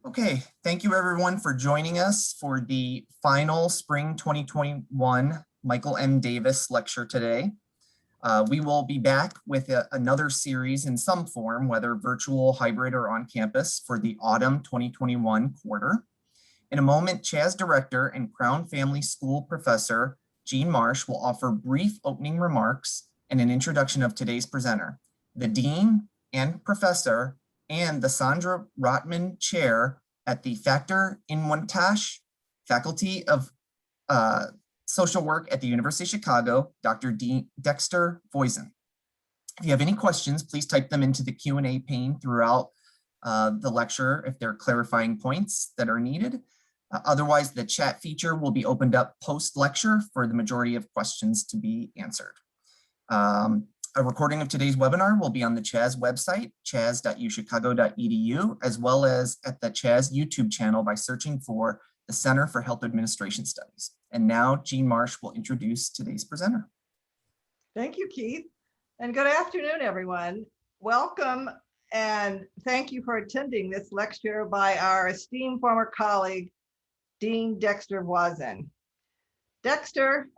Okay, thank you everyone for joining us for the final Spring 2021 Michael M. Davis lecture today. We will be back with another series in some form, whether virtual, hybrid, or on campus for the autumn 2021 quarter. In a moment, Chaz Director and Crown Family School Professor Jean Marsh will offer brief opening remarks and an introduction of today's presenter. The Dean and Professor and the Sandra Rotman Chair at the Factor-Inwentash Faculty of Social Work at the University of Chicago, Dr. Dexter Voisin. If you have any questions, please type them into the Q&A pane throughout the lecture if there are clarifying points that are needed. Otherwise, the chat feature will be opened up post-lecture for the majority of questions to be answered. A recording of today's webinar will be on the Chaz website, chaz.uchicago.edu, as well as at the Chaz YouTube channel by searching for the Center for Health Administration Studies. And now Jean Marsh will introduce today's presenter. Thank you, Keith. And good afternoon, everyone. Welcome and thank you for attending this lecture by our esteemed former colleague, Dean Dexter Voisin. Dexter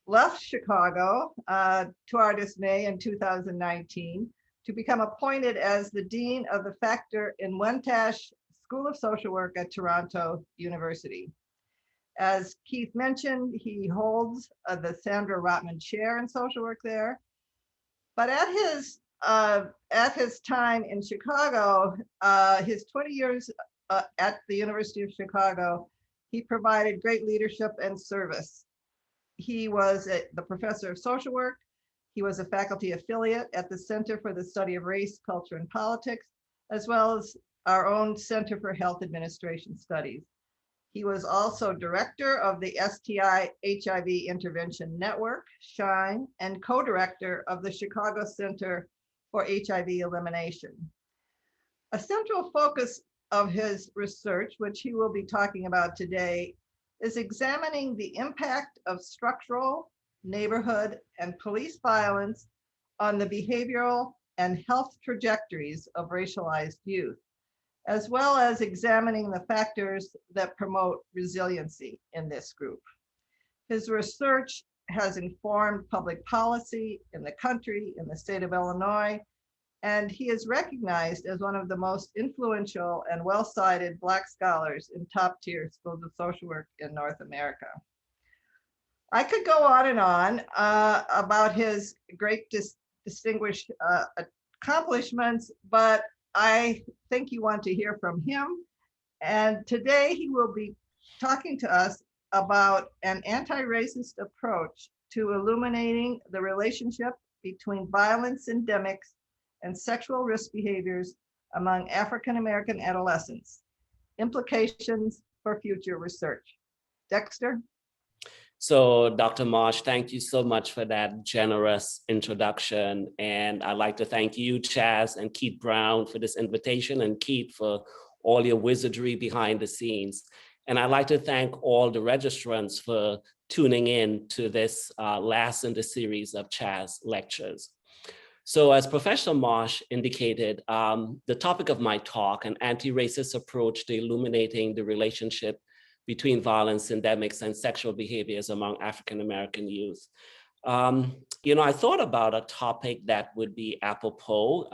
left Chicago to our dismay in 2019 to become appointed as the Dean of the Factor-Inwentash School of Social Work at Toronto University. As Keith mentioned, he holds the Sandra Rotman Chair in Social Work there. But at his time in Chicago, his 20 years at the University of Chicago, he provided great leadership and service. He was the professor of social work. He was a faculty affiliate at the Center for the Study of Race, Culture, and Politics, as well as our own Center for Health Administration Studies. He was also director of the STI HIV Intervention Network, SHINE, and co-director of the Chicago Center for HIV Elimination. A central focus of his research, which he will be talking about today, is examining the impact of structural, neighborhood, and police violence on the behavioral and health trajectories of racialized youth, as well as examining the factors that promote resiliency in this group. His research has informed public policy in the country, in the state of Illinois, and he is recognized as one of the most influential and well-cited Black scholars in top-tier schools of social work in North America. I could go on and on about his great distinguished accomplishments, but I think you want to hear from him. And today he will be talking to us about an anti-racist approach to illuminating the relationship between violence endemics and sexual risk behaviors among African-American adolescents, implications for future research. Dexter? So Dr. Marsh, thank you so much for that generous introduction. And I'd like to thank you, Chaz and Keith Brown, for this invitation, and Keith for all your wizardry behind the scenes. And I'd like to thank all the registrants for tuning in to this last in the series of Chaz lectures. So as Professor Marsh indicated, the topic of my talk, an anti-racist approach to illuminating the relationship between violence, endemics, and sexual behaviors among African-American youth. I thought about a topic that would be apropos,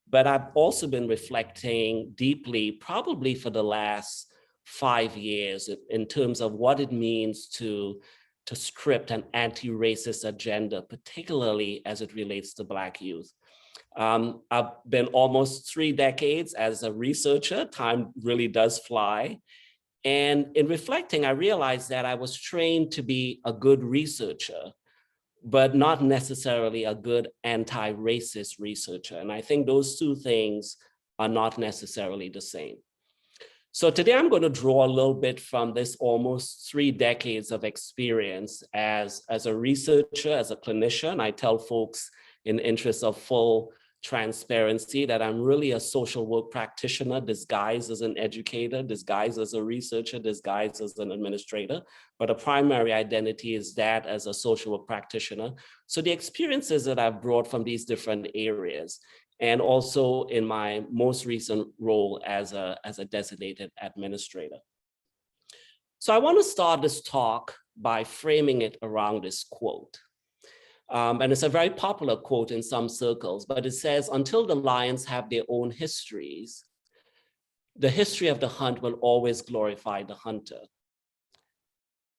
but I've also been reflecting deeply, probably for the last 5 years, in terms of what it means to script an anti-racist agenda, particularly as it relates to Black youth. I've been almost 3 decades as a researcher. Time really does fly. And in reflecting, I realized that I was trained to be a good researcher, but not necessarily a good anti-racist researcher. And I think those two things are not necessarily the same. So today I'm going to draw a little bit from this almost 3 decades of experience as a researcher, as a clinician. I tell folks in the interest of full transparency that I'm really a social work practitioner disguised as an educator, disguised as a researcher, disguised as an administrator, but a primary identity is that as a social work practitioner. So the experiences that I've brought from these different areas and also in my most recent role as a designated administrator. So I want to start this talk by framing it around this quote. And it's a very popular quote in some circles, but it says, "Until the lions have their own histories, the history of the hunt will always glorify the hunter."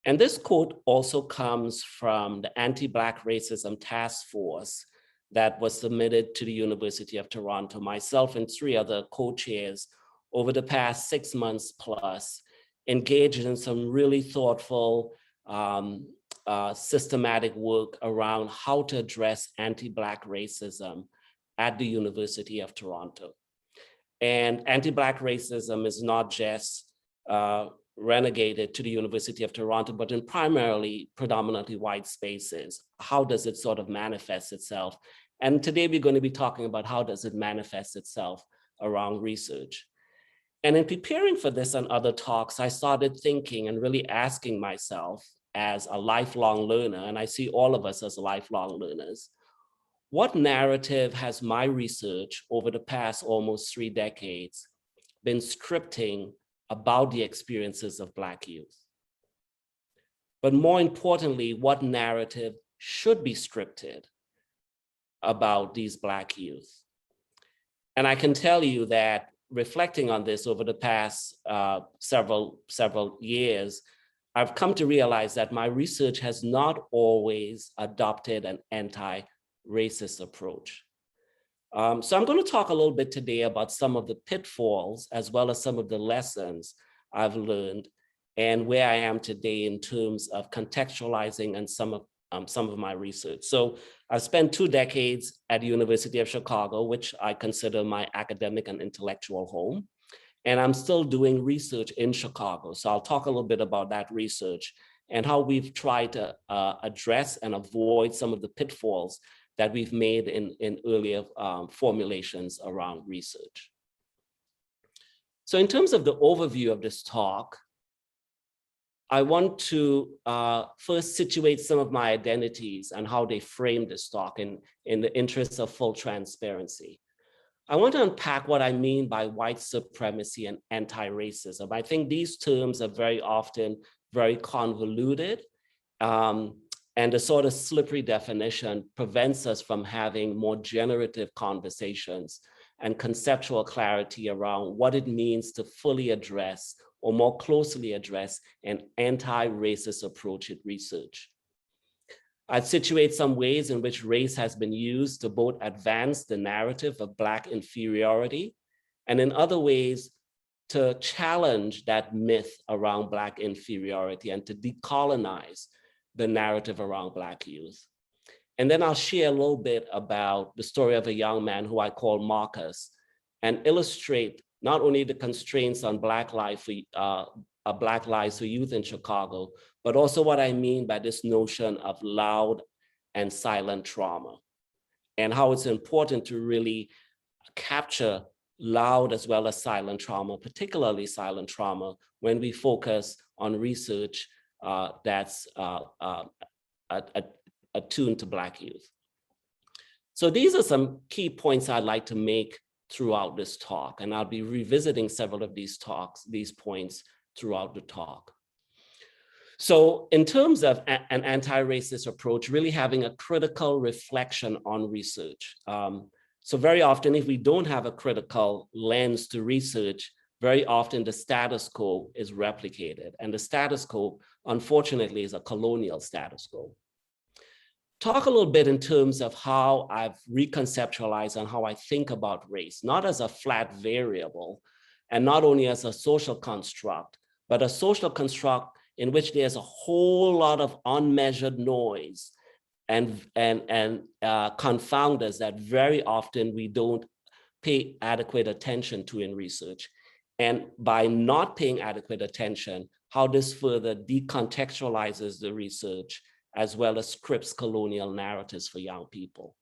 And this quote also comes from the Anti-Black Racism Task Force that was submitted to the University of Toronto, myself and 3 other co-chairs over the past 6 months plus, engaged in some really thoughtful, systematic work around how to address anti-Black racism at the University of Toronto. And anti-Black racism is not just renegated to the University of Toronto, but in primarily predominantly white spaces. How does it sort of manifest itself? And today we're going to be talking about how does it manifest itself around research. And in preparing for this and other talks, I started thinking and really asking myself as a lifelong learner, and I see all of us as lifelong learners, what narrative has my research over the past almost 3 decades been scripting about the experiences of Black youth? But more importantly, what narrative should be scripted about these Black youth? And I can tell you that reflecting on this over the past several years, I've come to realize that my research has not always adopted an anti-racist approach. So I'm going to talk a little bit today about some of the pitfalls as well as some of the lessons I've learned and where I am today in terms of contextualizing and some of my research. So I've spent 2 decades at the University of Chicago, which I consider my academic and intellectual home. And I'm still doing research in Chicago. So I'll talk a little bit about that research and how we've tried to address and avoid some of the pitfalls that we've made in earlier formulations around research. So in terms of the overview of this talk, I want to first situate some of my identities and how they frame this talk in the interest of full transparency. I want to unpack what I mean by white supremacy and anti-racism. I think these terms are very often very convoluted, and the sort of slippery definition prevents us from having more generative conversations and conceptual clarity around what it means to fully address or more closely address an anti-racist approach in research. I'd situate some ways in which race has been used to both advance the narrative of Black inferiority, and in other ways to challenge that myth around Black inferiority and to decolonize the narrative around Black youth. And then I'll share a little bit about the story of a young man who I call Marcus and illustrate not only the constraints on Black lives for youth in Chicago, but also what I mean by this notion of loud and silent trauma and how it's important to really capture loud as well as silent trauma, particularly silent trauma, when we focus on research that's attuned to Black youth. So these are some key points I'd like to make throughout this talk, and I'll be revisiting several of these points throughout the talk. So in terms of an anti-racist approach, really having a critical reflection on research. So very often, if we don't have a critical lens to research, very often the status quo is replicated. And the status quo, unfortunately, is a colonial status quo. Talk a little bit in terms of how I've reconceptualized and how I think about race, not as a flat variable, and not only as a social construct, but a social construct in which there's a whole lot of unmeasured noise and confounders that very often we don't pay adequate attention to in research. And by not paying adequate attention, how this further decontextualizes the research as well as scripts colonial narratives for young people.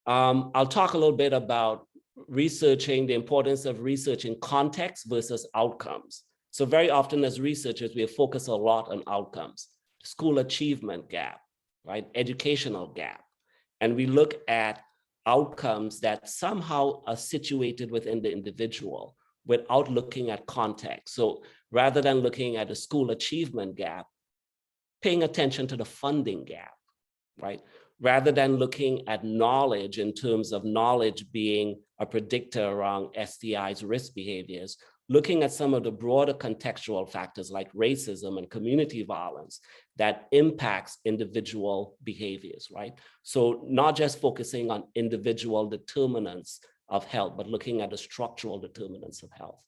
I'll talk a little bit about researching, the importance of researching context versus outcomes. So very often as researchers, we focus a lot on outcomes, school achievement gap, right? Educational gap. And we look at outcomes that somehow are situated within the individual without looking at context. So rather than looking at a school achievement gap, paying attention to the funding gap, right? Rather than looking at knowledge in terms of knowledge being a predictor around STIs, risk behaviors, looking at some of the broader contextual factors like racism and community violence that impacts individual behaviors, right? So not just focusing on individual determinants of health, but looking at the structural determinants of health.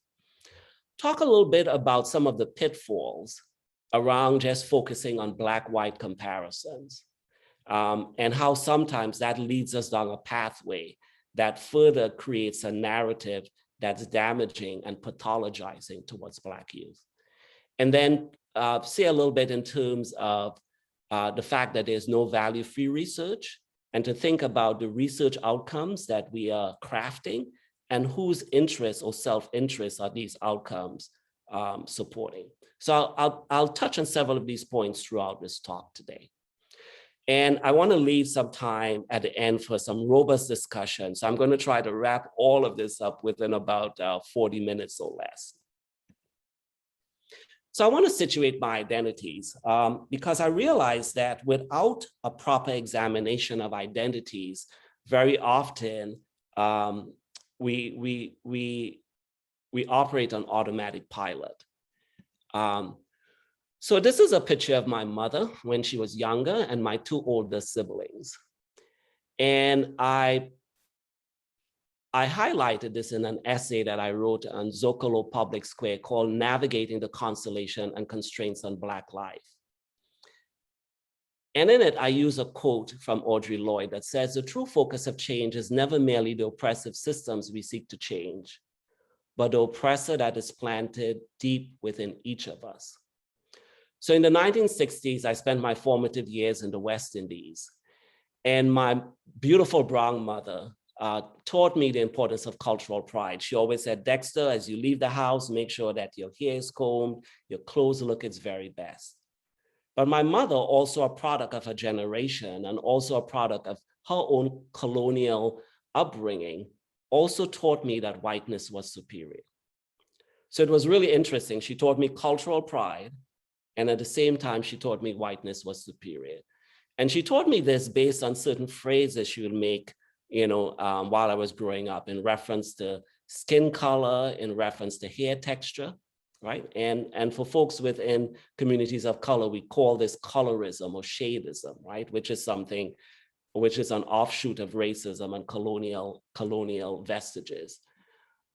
Talk a little bit about some of the pitfalls around just focusing on Black-white comparisons, and how sometimes that leads us down a pathway that further creates a narrative that's damaging and pathologizing towards Black youth. And then say a little bit in terms of the fact that there's no value-free research, and to think about the research outcomes that we are crafting and whose interests or self-interest are these outcomes supporting. So I'll touch on several of these points throughout this talk today. And I want to leave some time at the end for some robust discussion. So I'm going to try to wrap all of this up within about 40 minutes or less. So I want to situate my identities because I realize that without a proper examination of identities, very often we operate on automatic pilot. So this is a picture of my mother when she was younger and my two older siblings. And I highlighted this in an essay that I wrote on Zocalo Public Square called Navigating the Constellation and Constraints on Black Life. And in it, I use a quote from Audre Lorde that says, "The true focus of change is never merely the oppressive systems we seek to change, but the oppressor that is planted deep within each of us." So in the 1960s, I spent my formative years in the West Indies. And my beautiful brown mother taught me the importance of cultural pride. She always said, "Dexter, as you leave the house, make sure that your hair is combed, your clothes look its very best." But my mother, also a product of her generation and also a product of her own colonial upbringing, also taught me that whiteness was superior. So it was really interesting. She taught me cultural pride, and at the same time, she taught me whiteness was superior. And she taught me this based on certain phrases she would make, while I was growing up in reference to skin color, in reference to hair texture, right? And for folks within communities of color, we call this colorism or shadeism, right? Which is an offshoot of racism and colonial vestiges.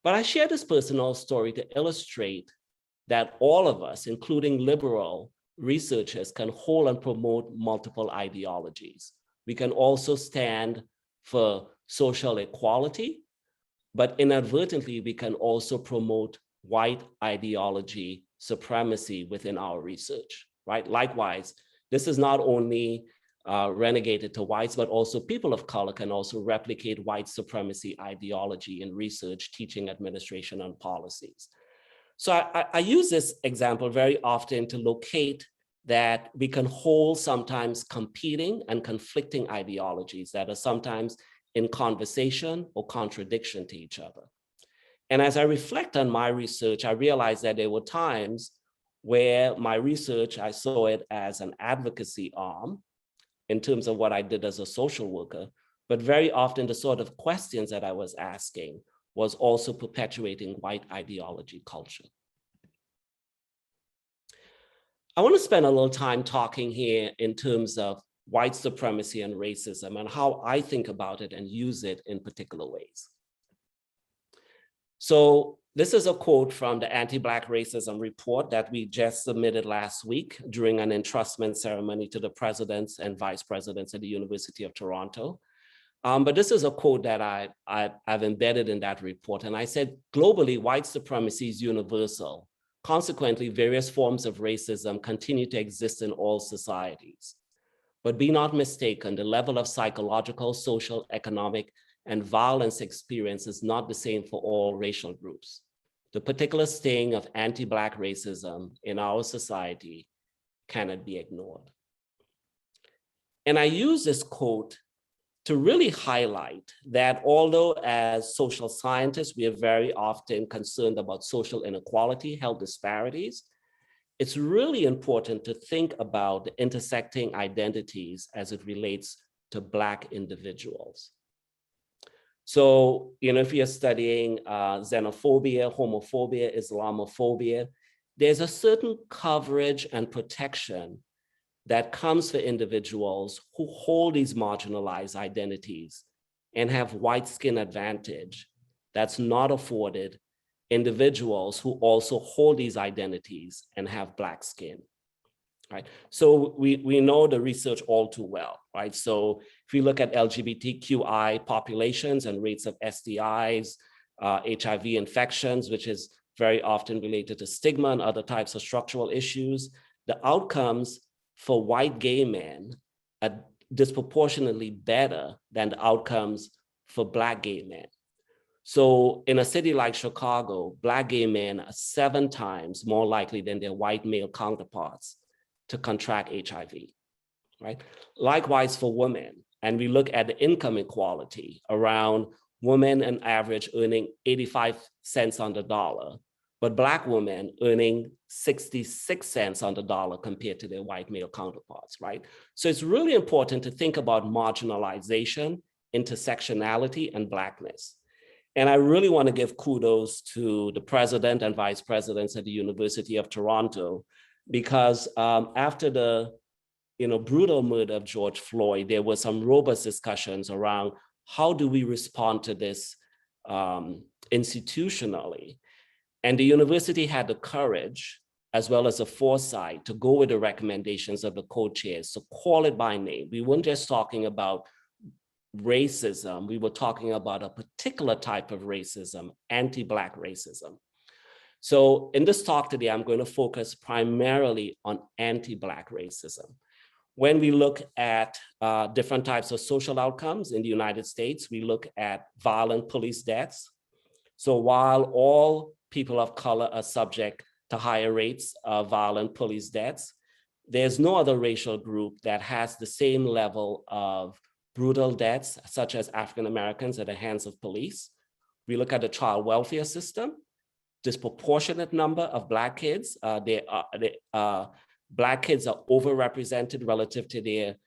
But I share this personal story to illustrate that all of us, including liberal researchers, can hold and promote multiple ideologies. We can also stand for social equality, but inadvertently, we can also promote white ideology supremacy within our research, right? Likewise, this is not only renegated to whites, but also people of color can also replicate white supremacy ideology in research, teaching, administration, and policies. So I use this example very often to locate that we can hold sometimes competing and conflicting ideologies that are sometimes in conversation or contradiction to each other. And as I reflect on my research, I realized that there were times where my research, I saw it as an advocacy arm in terms of what I did as a social worker, but very often the sort of questions that I was asking was also perpetuating white ideology culture. I want to spend a little time talking here in terms of white supremacy and racism and how I think about it and use it in particular ways. So this is a quote from the Anti-Black Racism Report that we just submitted last week during an entrustment ceremony to the presidents and vice presidents at the University of Toronto. But this is a quote that I've embedded in that report. And I said, globally, white supremacy is universal. Consequently, various forms of racism continue to exist in all societies. But be not mistaken, the level of psychological, social, economic, and violence experience is not the same for all racial groups. The particular sting of anti-Black racism in our society cannot be ignored. And I use this quote to really highlight that although as social scientists, we are very often concerned about social inequality, health disparities, it's really important to think about the intersecting identities as it relates to Black individuals. So, if you're studying xenophobia, homophobia, Islamophobia, there's a certain coverage and protection that comes for individuals who hold these marginalized identities and have white skin advantage that's not afforded individuals who also hold these identities and have Black skin, right? So we know the research all too well, right? So if you look at LGBTQI populations and rates of STIs, HIV infections, which is very often related to stigma and other types of structural issues, the outcomes for white gay men are disproportionately better than the outcomes for Black gay men. So in a city like Chicago, Black gay men are 7 times more likely than their white male counterparts to contract HIV, right? Likewise for women, and we look at the income equality around women on average earning 85 cents on the dollar, but Black women earning 66 cents on the dollar compared to their white male counterparts, right? So it's really important to think about marginalization, intersectionality, and Blackness. And I really want to give kudos to the president and vice presidents at the University of Toronto, because after the brutal murder of George Floyd, there were some robust discussions around how do we respond to this institutionally. And the university had the courage, as well as the foresight, to go with the recommendations of the co-chairs, to call it by name. We weren't just talking about racism, we were talking about a particular type of racism, anti-Black racism. So in this talk today, I'm going to focus primarily on anti-Black racism. When we look at different types of social outcomes in the United States, we look at violent police deaths. So while all people of color are subject to higher rates of violent police deaths, there's no other racial group that has the same level of brutal deaths, such as African Americans at the hands of police. We look at the child welfare system, disproportionate number of Black kids. Black kids are overrepresented relative to their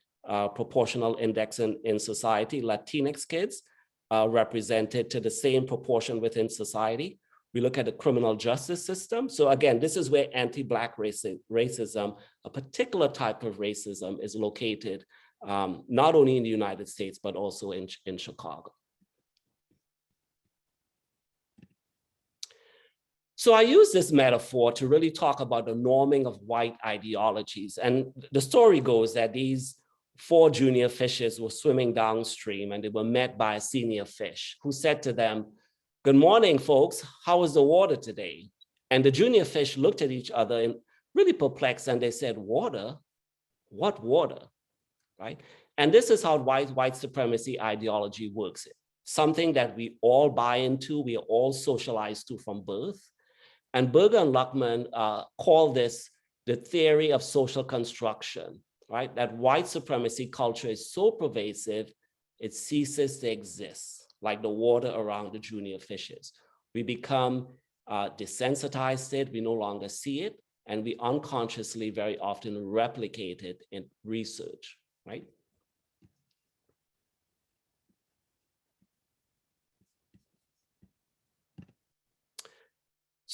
proportional index in society. Latinx kids are represented to the same proportion within society. We look at the criminal justice system. So again, this is where anti-Black racism, a particular type of racism, is located, not only in the United States, but also in Chicago. So I use this metaphor to really talk about the norming of white ideologies. And the story goes that these 4 junior fishes were swimming downstream, and they were met by a senior fish who said to them, "Good morning, folks. How is the water today?" And the junior fish looked at each other and really perplexed, and they said, "Water? What water?" Right? And this is how white supremacy ideology works. Something that we all buy into, we are all socialized to from birth. And Berger and Luckman call this the theory of social construction, right? That white supremacy culture is so pervasive, it ceases to exist, like the water around the junior fishes. We become desensitized to it, we no longer see it, and we unconsciously very often replicate it in research, right?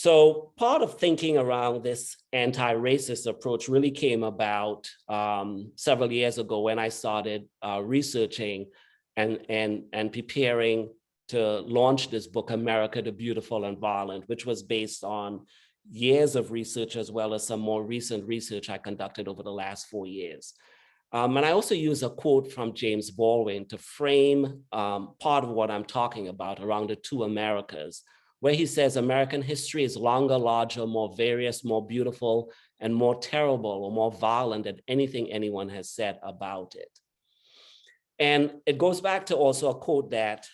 So part of thinking around this anti-racist approach really came about several years ago when I started researching and preparing to launch this book, America the Beautiful and Violent, which was based on years of research as well as some more recent research I conducted over the last 4 years. And I also use a quote from James Baldwin to frame part of what I'm talking about around the 2 Americas, where he says American history is longer, larger, more various, more beautiful, and more terrible or more violent than anything anyone has said about it. And it goes back to also a quote that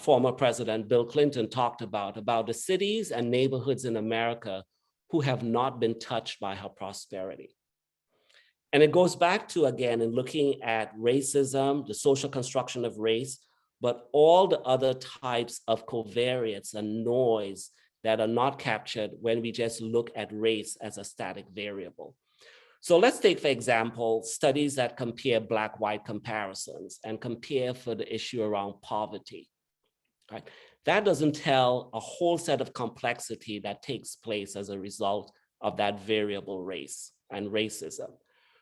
former President Bill Clinton talked about the cities and neighborhoods in America who have not been touched by her prosperity. And it goes back to, again, in looking at racism, the social construction of race, but all the other types of covariates and noise that are not captured when we just look at race as a static variable. So let's take, for example, studies that compare Black-white comparisons and compare for the issue around poverty. Right? That doesn't tell a whole set of complexity that takes place as a result of that variable race and racism.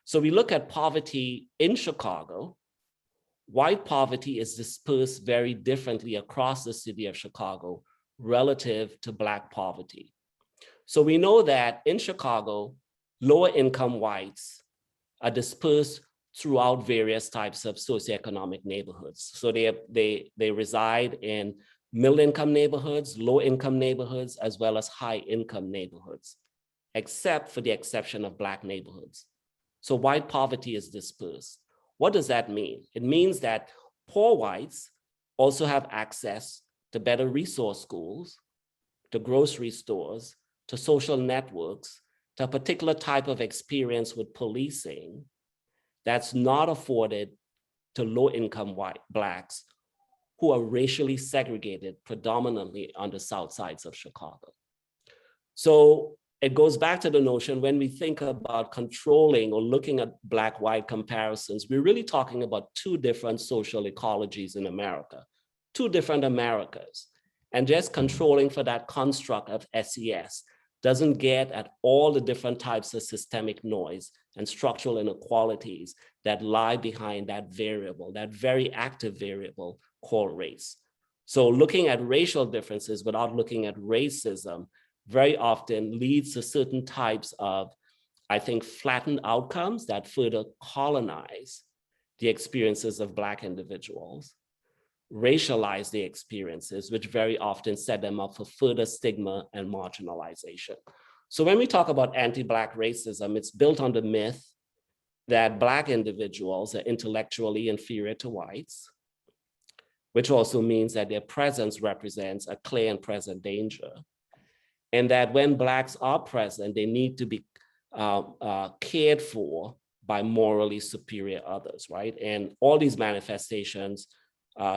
So we look at poverty in Chicago. White poverty is dispersed very differently across the city of Chicago relative to Black poverty. So we know that in Chicago, lower income whites are dispersed throughout various types of socioeconomic neighborhoods. So they reside in middle income neighborhoods, low income neighborhoods, as well as high income neighborhoods, except for the exception of Black neighborhoods. So white poverty is dispersed. What does that mean? It means that poor whites also have access to better resource schools, to grocery stores, to social networks, to a particular type of experience with policing that's not afforded to low-income white Blacks who are racially segregated predominantly on the south sides of Chicago. So it goes back to the notion when we think about controlling or looking at Black-white comparisons, we're really talking about two different social ecologies in America, two different Americas. And just controlling for that construct of SES doesn't get at all the different types of systemic noise and structural inequalities that lie behind that variable, that very active variable called race. So looking at racial differences without looking at racism very often leads to certain types of, I think, flattened outcomes that further colonize the experiences of Black individuals, racialize the experiences, which very often set them up for further stigma and marginalization. So when we talk about anti-Black racism, it's built on the myth that Black individuals are intellectually inferior to whites, which also means that their presence represents a clear and present danger. And that when Blacks are present, they need to be cared for by morally superior others, right? And all these manifestations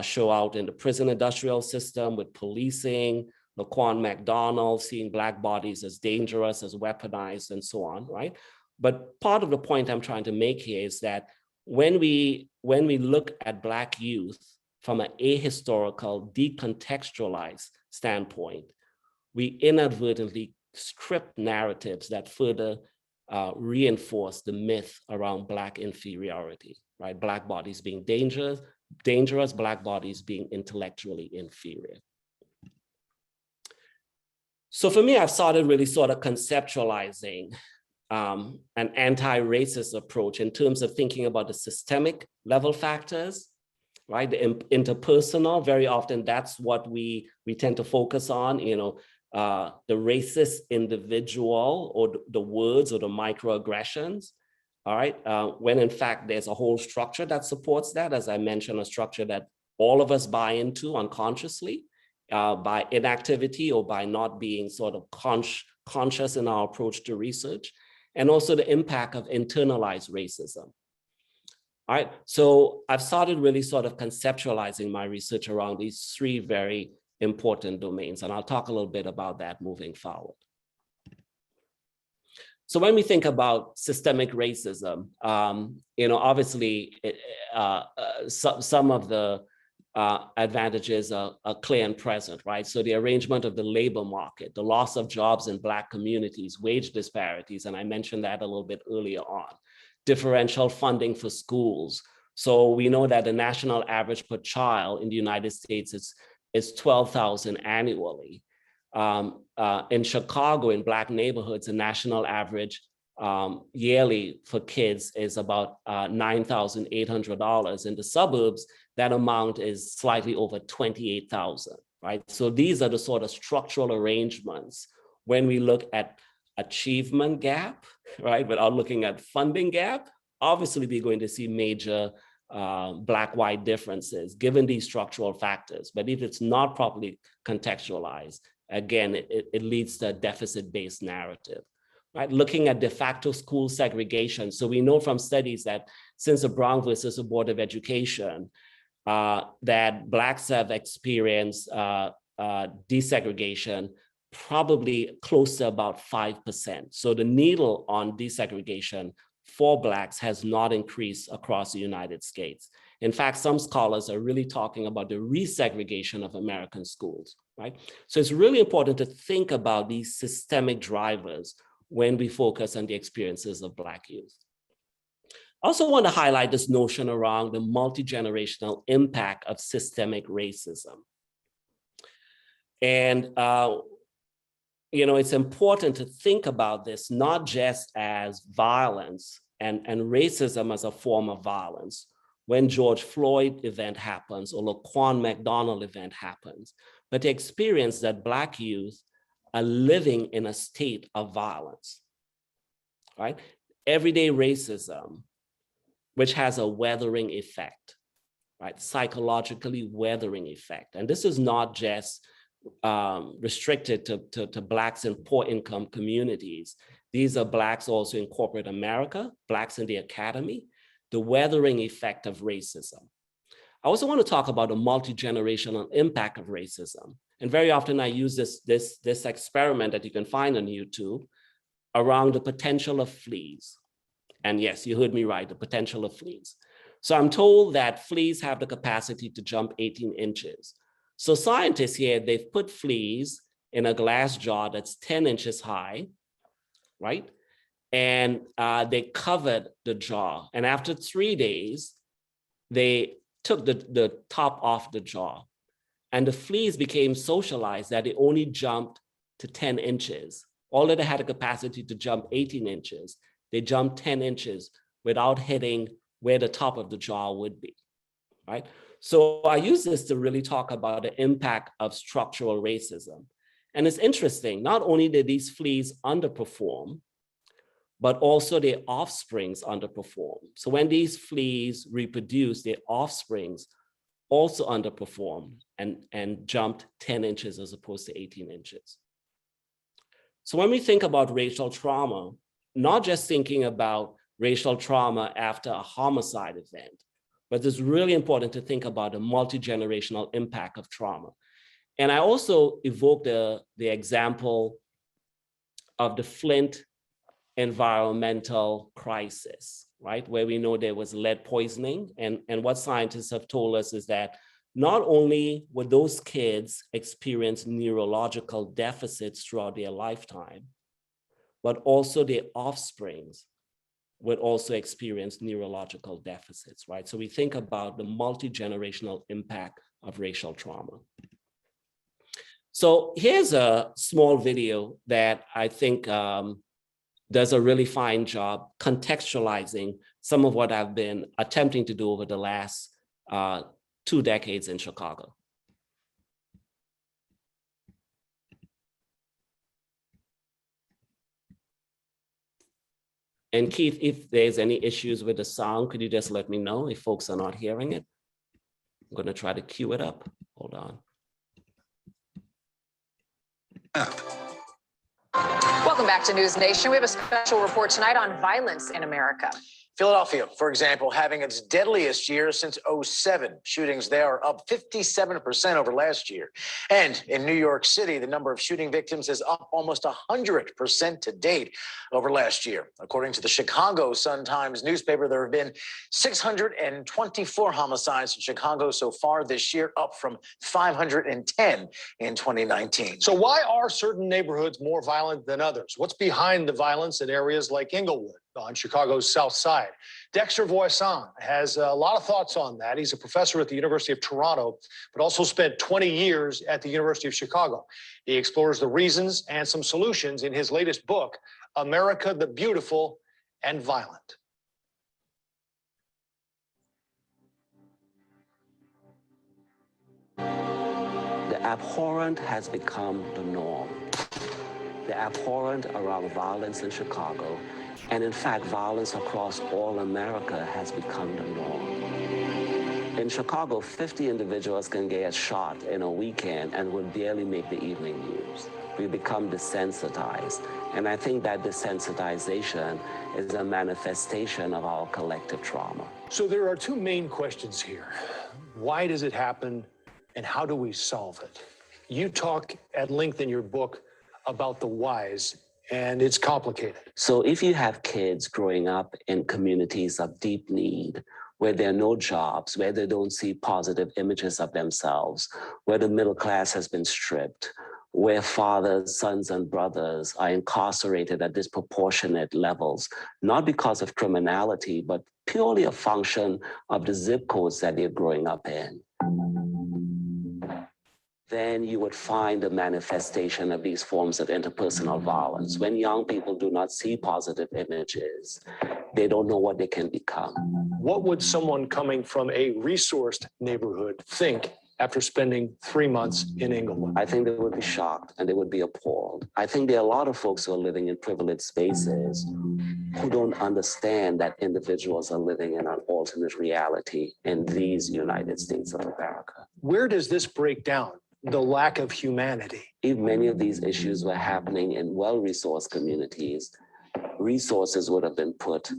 show out in the prison industrial system with policing, Laquan McDonald seeing Black bodies as dangerous, as weaponized, and so on, right? But part of the point I'm trying to make here is that when we look at Black youth from an ahistorical, decontextualized standpoint, we inadvertently script narratives that further reinforce the myth around Black inferiority, right? Black bodies being dangerous, Black bodies being intellectually inferior. So for me, I've started really sort of conceptualizing an anti-racist approach in terms of thinking about the systemic level factors, right? The interpersonal, very often that's what we tend to focus on, the racist individual or the words or the microaggressions. All right, when in fact there's a whole structure that supports that, as I mentioned, a structure that all of us buy into unconsciously by inactivity or by not being sort of conscious in our approach to research, and also the impact of internalized racism. All right, so I've started really sort of conceptualizing my research around these three very important domains, and I'll talk a little bit about that moving forward. So when we think about systemic racism, obviously some of the advantages are clear and present, right? So the arrangement of the labor market, the loss of jobs in Black communities, wage disparities, and I mentioned that a little bit earlier on, differential funding for schools. So we know that the national average per child in the United States is $12,000 annually. In Chicago, in Black neighborhoods, the national average yearly for kids is about $9,800. In the suburbs, that amount is slightly over $28,000, right? So these are the sort of structural arrangements when we look at achievement gap, right? Without looking at funding gap, obviously we're going to see major Black-white differences given these structural factors. But if it's not properly contextualized, again, it leads to a deficit-based narrative. right? Looking at de facto school segregation. So we know from studies that since the Brown versus the Board of Education, that Blacks have experienced desegregation probably close to about 5%. So the needle on desegregation for Blacks has not increased across the United States. In fact, some scholars are really talking about the resegregation of American schools, right? So it's really important to think about these systemic drivers when we focus on the experiences of Black youth. I also want to highlight this notion around the multi-generational impact of systemic racism. And it's important to think about this not just as violence and racism as a form of violence. When George Floyd event happens or Laquan McDonald event happens, but the experience that Black youth are living in a state of violence, right? Everyday racism, which has a weathering effect, right? Psychologically weathering effect. And this is not just restricted to Blacks in poor income communities. These are Blacks also in corporate America, Blacks in the academy, the weathering effect of racism. I also want to talk about the multi-generational impact of racism. And very often I use this experiment that you can find on YouTube around the potential of fleas. And yes, you heard me right, the potential of fleas. So I'm told that fleas have the capacity to jump 18 inches. So scientists here, they've put fleas in a glass jar that's 10 inches high, right? And they covered the jar. And after 3 days, they took the top off the jar. And the fleas became socialized that they only jumped to 10 inches. Although they had a capacity to jump 18 inches, they jumped 10 inches without hitting where the top of the jar would be, right? So I use this to really talk about the impact of structural racism. And it's interesting, not only did these fleas underperform, but also their offsprings underperform. So when these fleas reproduce, their offsprings also underperformed and jumped 10 inches as opposed to 18 inches. So when we think about racial trauma, not just thinking about racial trauma after a homicide event, but it's really important to think about the multi-generational impact of trauma. And I also evoke the example of the Flint environmental crisis, right? Where we know there was lead poisoning. And what scientists have told us is that not only would those kids experience neurological deficits throughout their lifetime, but also their offsprings would also experience neurological deficits, right? So we think about the multi-generational impact of racial trauma. So here's a small video that I think does a really fine job contextualizing some of what I've been attempting to do over the last 2 decades in Chicago. And Keith, if there's any issues with the sound, could you just let me know if folks are not hearing it? I'm going to try to cue it up. Hold on. Welcome back to News Nation. We have a special report tonight on violence in America. Philadelphia, for example, having its deadliest year since '07. Shootings there are up 57% over last year. And in New York City, the number of shooting victims is up almost 100% to date over last year. According to the Chicago Sun-Times newspaper, there have been 624 homicides in Chicago so far this year, up from 510 in 2019. So why are certain neighborhoods more violent than others? What's behind the violence in areas like Inglewood on Chicago's South Side? Dexter Voisin has a lot of thoughts on that. He's a professor at the University of Toronto, but also spent 20 years at the University of Chicago. He explores the reasons and some solutions in his latest book, America the Beautiful and Violent. The abhorrent has become the norm. The abhorrent around violence in Chicago, and in fact, violence across all America has become the norm. In Chicago, 50 individuals can get shot in a weekend and would barely make the evening news. we become desensitized. And I think that desensitization is a manifestation of our collective trauma. So there are two main questions here. Why does it happen, and how do we solve it? You talk at length in your book about the whys, and it's complicated. So if you have kids growing up in communities of deep need, where there are no jobs, where they don't see positive images of themselves, where the middle class has been stripped, where fathers, sons, and brothers are incarcerated at disproportionate levels, not because of criminality, but purely a function of the zip codes that they're growing up in, then you would find a manifestation of these forms of interpersonal violence. When young people do not see positive images, they don't know what they can become. What would someone coming from a resourced neighborhood think after spending 3 months in Inglewood? I think they would be shocked and they would be appalled. I think there are a lot of folks who are living in privileged spaces who don't understand that individuals are living in an alternate reality in these United States of America. Where does this break down? The lack of humanity. If many of these issues were happening in well-resourced communities, resources would have been put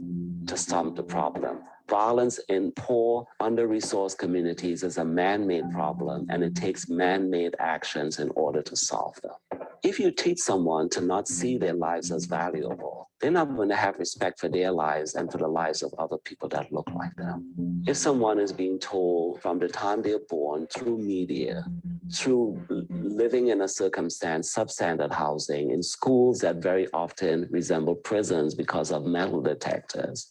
to stop the problem. Violence in poor, under-resourced communities is a man-made problem, and it takes man-made actions in order to solve them. If you teach someone to not see their lives as valuable, they're not going to have respect for their lives and for the lives of other people that look like them. If someone is being told from the time they're born through media, through living in a circumstance, substandard housing, in schools that very often resemble prisons because of metal detectors,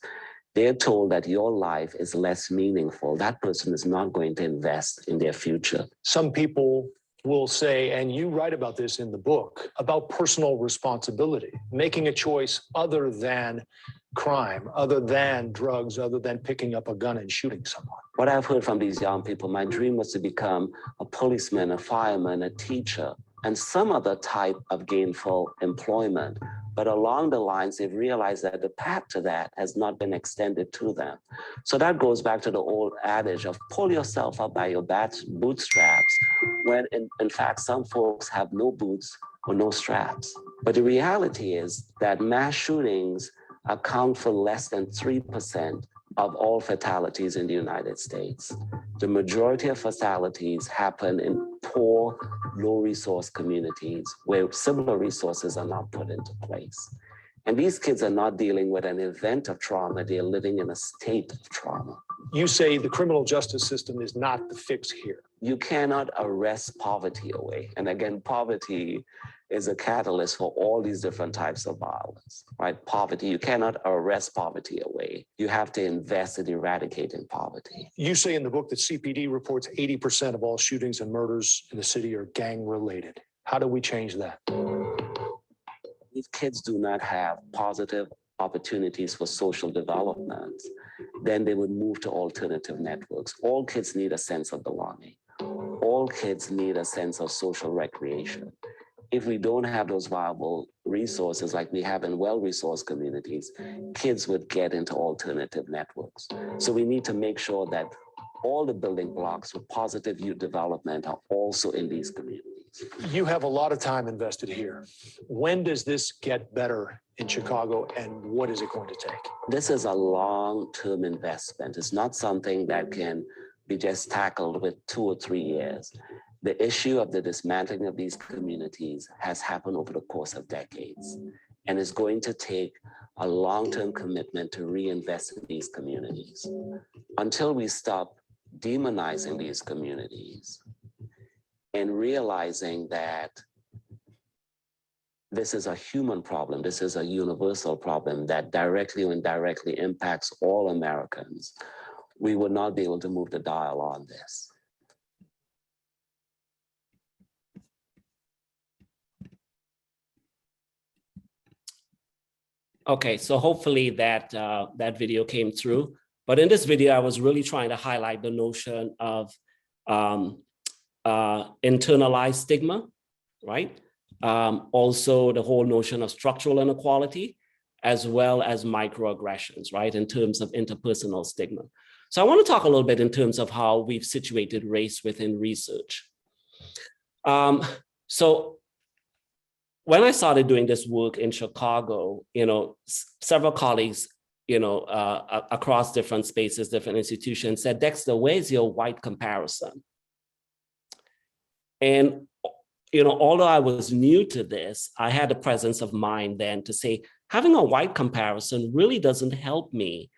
they're told that your life is less meaningful. That person is not going to invest in their future. Some people will say, and you write about this in the book, about personal responsibility, making a choice other than crime, other than drugs, other than picking up a gun and shooting someone. What I've heard from these young people, my dream was to become a policeman, a fireman, a teacher, and some other type of gainful employment. But along the lines, they've realized that the path to that has not been extended to them. So that goes back to the old adage of pull yourself up by your bootstraps, when in fact, some folks have no boots or no straps. But the reality is that mass shootings account for less than 3% of all fatalities in the United States. The majority of fatalities happen in poor, low-resource communities where similar resources are not put into place. And these kids are not dealing with an event of trauma, they're living in a state of trauma. You say the criminal justice system is not the fix here. You cannot arrest poverty away. And again, poverty is a catalyst for all these different types of violence, right? Poverty, you cannot arrest poverty away. You have to invest in eradicating poverty. You say in the book that CPD reports 80% of all shootings and murders in the city are gang-related. How do we change that? If kids do not have positive opportunities for social development, then they would move to alternative networks. All kids need a sense of belonging. All kids need a sense of social recreation. If we don't have those viable resources like we have in well-resourced communities, kids would get into alternative networks. So we need to make sure that all the building blocks for positive youth development are also in these communities. You have a lot of time invested here. When does this get better in Chicago, and what is it going to take? This is a long-term investment. It's not something that can be just tackled with 2 or 3 years. The issue of the dismantling of these communities has happened over the course of decades, and it's going to take a long-term commitment to reinvest in these communities. Until we stop demonizing these communities and realizing that this is a human problem, this is a universal problem that directly or indirectly impacts all Americans, we will not be able to move the dial on this. Okay, so hopefully that that video came through. But in this video, I was really trying to highlight the notion of internalized stigma, right? Also the whole notion of structural inequality, as well as microaggressions, right? In terms of interpersonal stigma. So I want to talk a little bit in terms of how we've situated race within research. So when I started doing this work in Chicago, several colleagues, across different spaces, different institutions said, Dexter, where's your white comparison? And, although I was new to this, I had the presence of mind then to say, having a white comparison really doesn't help me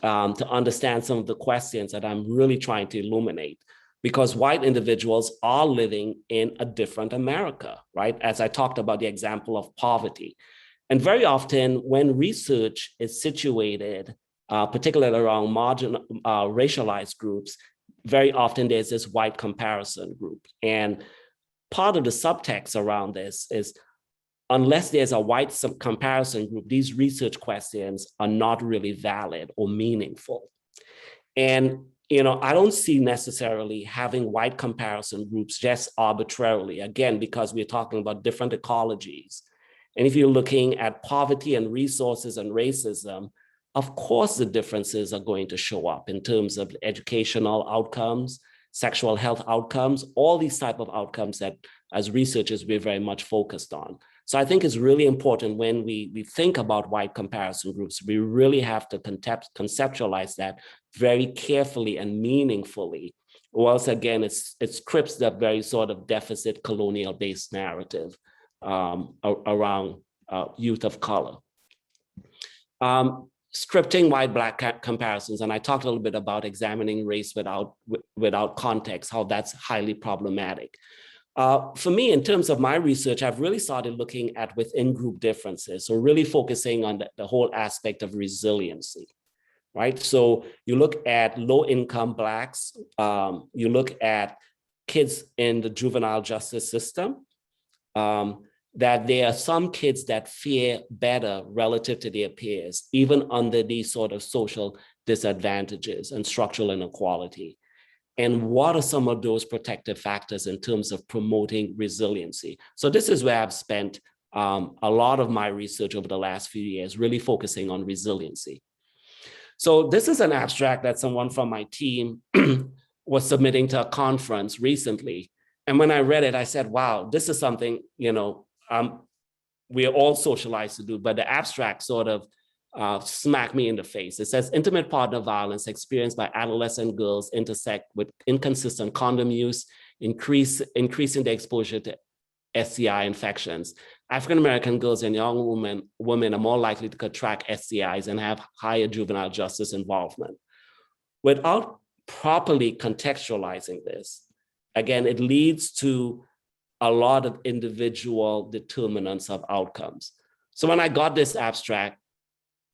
to understand some of the questions that I'm really trying to illuminate, because white individuals are living in a different America, right? As I talked about the example of poverty. And very often when research is situated, particularly around racialized groups, very often there's this white comparison group. And part of the subtext around this is, unless there's a white comparison group, these research questions are not really valid or meaningful. And I don't see necessarily having white comparison groups just arbitrarily, again, because we're talking about different ecologies. And if you're looking at poverty and resources and racism, of course the differences are going to show up in terms of educational outcomes, sexual health outcomes, all these type of outcomes that as researchers we're very much focused on. So I think it's really important when we think about white comparison groups, we really have to conceptualize that very carefully and meaningfully, or else again, it scripts that very sort of deficit colonial-based narrative around youth of color. Scripting white-black comparisons, and I talked a little bit about examining race without context, how that's highly problematic. For me, in terms of my research, I've really started looking at within group differences. So really focusing on the whole aspect of resiliency, right? So you look at low income Blacks, you look at kids in the juvenile justice system, that there are some kids that fare better relative to their peers, even under these sort of social disadvantages and structural inequality. And what are some of those protective factors in terms of promoting resiliency? So this is where I've spent a lot of my research over the last few years, really focusing on resiliency. So this is an abstract that someone from my team was submitting to a conference recently. And when I read it, I said, wow, this is something, we're all socialized to do, but the abstract sort of smacked me in the face. It says, intimate partner violence experienced by adolescent girls intersect with inconsistent condom use, increasing the exposure to STI infections. African-American girls and young women are more likely to contract STIs and have higher juvenile justice involvement. Without properly contextualizing this, again, it leads to a lot of individual determinants of outcomes. So when I got this abstract,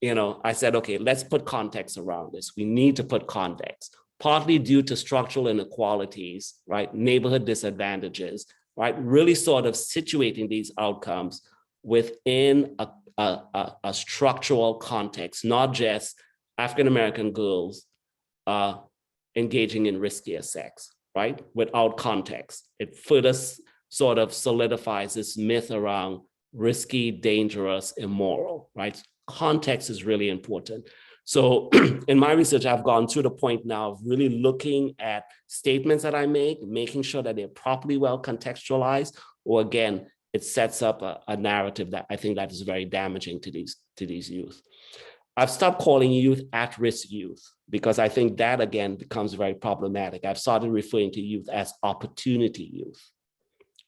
I said, okay, let's put context around this. We need to put context, partly due to structural inequalities, right? Neighborhood disadvantages, right? Really sort of situating these outcomes within a structural context, not just African-American girls engaging in riskier sex, right? Without context. It further sort of solidifies this myth around risky, dangerous, immoral, right? Context is really important. So in my research, I've gone to the point now of really looking at statements that I make, making sure that they're properly well contextualized, or again, it sets up a narrative that I think that is very damaging to these youth. I've stopped calling youth at-risk youth because I think that again becomes very problematic. I've started referring to youth as opportunity youth.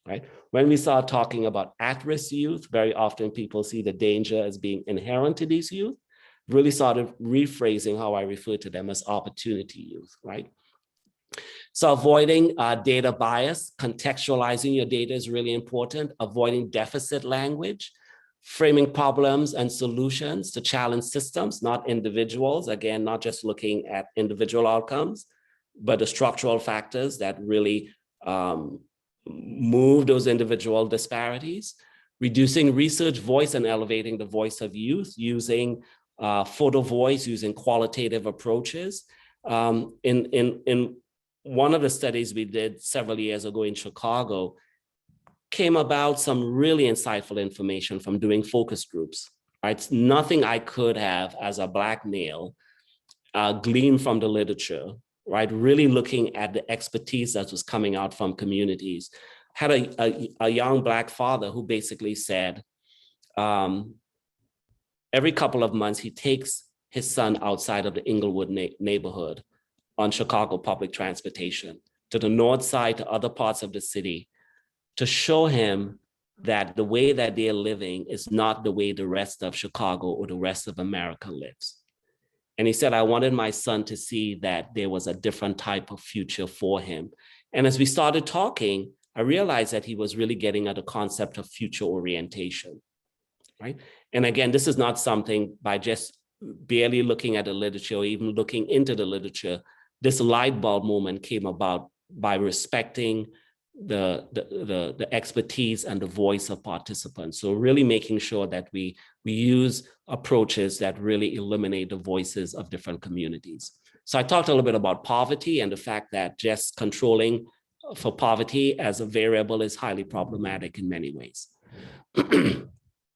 Right? When we start talking about at-risk youth, very often people see the danger as being inherent to these youth. Really started rephrasing how I refer to them as opportunity youth, right? So avoiding data bias, contextualizing your data is really important. Avoiding deficit language, framing problems and solutions to challenge systems, not individuals. Again, not just looking at individual outcomes, but the structural factors that really move those individual disparities, reducing research voice and elevating the voice of youth, using photo voice, using qualitative approaches. In one of the studies we did several years ago in Chicago, came about some really insightful information from doing focus groups, right? Nothing I could have as a Black male gleaned from the literature, right? Really looking at the expertise that was coming out from communities. had a young Black father who basically said, every couple of months, he takes his son outside of the Inglewood neighborhood on Chicago public transportation to the north side, to other parts of the city, to show him that the way that they're living is not the way the rest of Chicago or the rest of America lives. And he said, I wanted my son to see that there was a different type of future for him. And as we started talking, I realized that he was really getting at the concept of future orientation, right? And again, this is not something by just barely looking at the literature or even looking into the literature. This light bulb moment came about by respecting the expertise and the voice of participants. So really making sure that we use approaches that really eliminate the voices of different communities. So I talked a little bit about poverty and the fact that just controlling for poverty as a variable is highly problematic in many ways.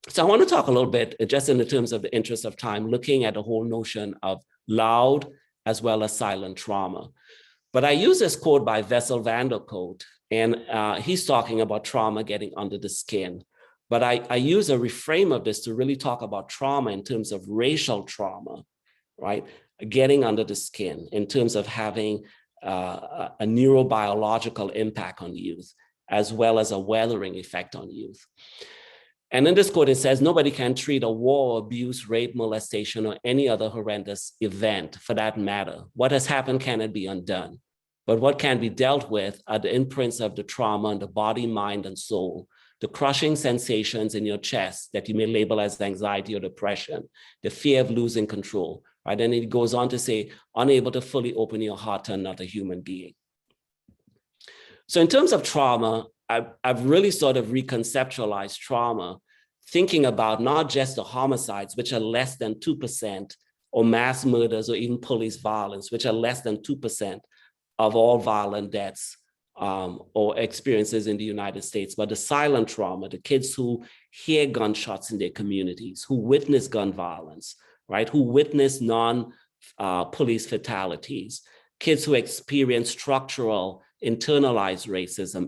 So I want to talk a little bit, just in the terms of the interest of time, looking at the whole notion of loud as well as silent trauma. But I use this quote by Wessel van der Kolk, and he's talking about trauma getting under the skin. But I use a reframe of this to really talk about trauma in terms of racial trauma, right? Getting under the skin in terms of having a neurobiological impact on youth, as well as a weathering effect on youth. And in this quote, it says, nobody can treat a war, abuse, rape, molestation, or any other horrendous event for that matter. What has happened cannot be undone. But what can be dealt with are the imprints of the trauma on the body, mind, and soul, the crushing sensations in your chest that you may label as anxiety or depression, the fear of losing control, right? And it goes on to say, unable to fully open your heart to another human being. So in terms of trauma, I've really sort of reconceptualized trauma, thinking about not just the homicides, which are less than 2%, or mass murders, or even police violence, which are less than 2% of all violent deaths or experiences in the United States, but the silent trauma, the kids who hear gunshots in their communities, who witness gun violence, right? Who witness non-police fatalities, kids who experience structural internalized racism,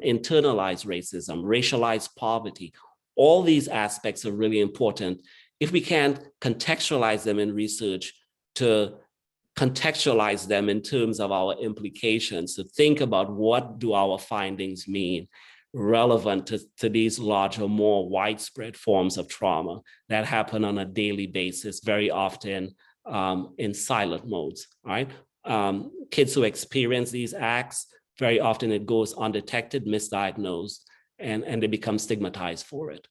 racialized poverty. All these aspects are really important if we can contextualize them in research, to contextualize them in terms of our implications, to think about what do our findings mean relevant to these larger, more widespread forms of trauma that happen on a daily basis, very often in silent modes, right? Kids who experience these acts, very often it goes undetected, misdiagnosed, and they become stigmatized for it.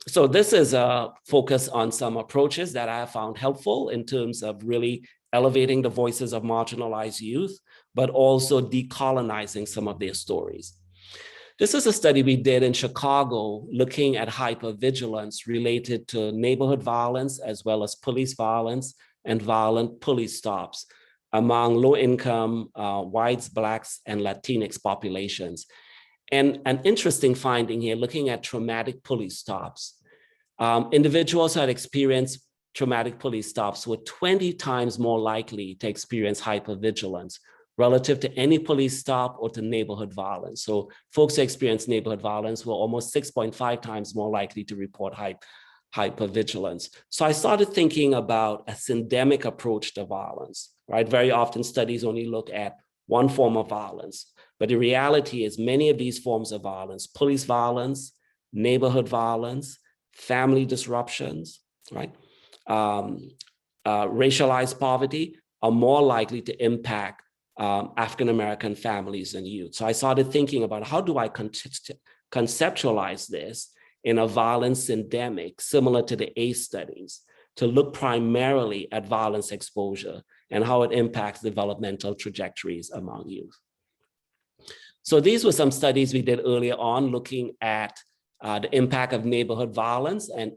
So this is a focus on some approaches that I have found helpful in terms of really elevating the voices of marginalized youth, but also decolonizing some of their stories. This is a study we did in Chicago looking at hypervigilance related to neighborhood violence, as well as police violence and violent police stops among low-income whites, Blacks, and Latinx populations. And an interesting finding here, looking at traumatic police stops. Individuals who had experienced traumatic police stops were 20 times more likely to experience hypervigilance relative to any police stop or to neighborhood violence. So folks who experienced neighborhood violence were almost 6.5 times more likely to report hypervigilance. So I started thinking about a syndemic approach to violence, right? Very often studies only look at one form of violence, but the reality is many of these forms of violence, police violence, neighborhood violence, family disruptions, right? Racialized poverty are more likely to impact African-American families and youth. So I started thinking about how do I conceptualize this in a violence syndemic, similar to the ACE studies, to look primarily at violence exposure and how it impacts developmental trajectories among youth. So these were some studies we did earlier on looking at the impact of neighborhood violence and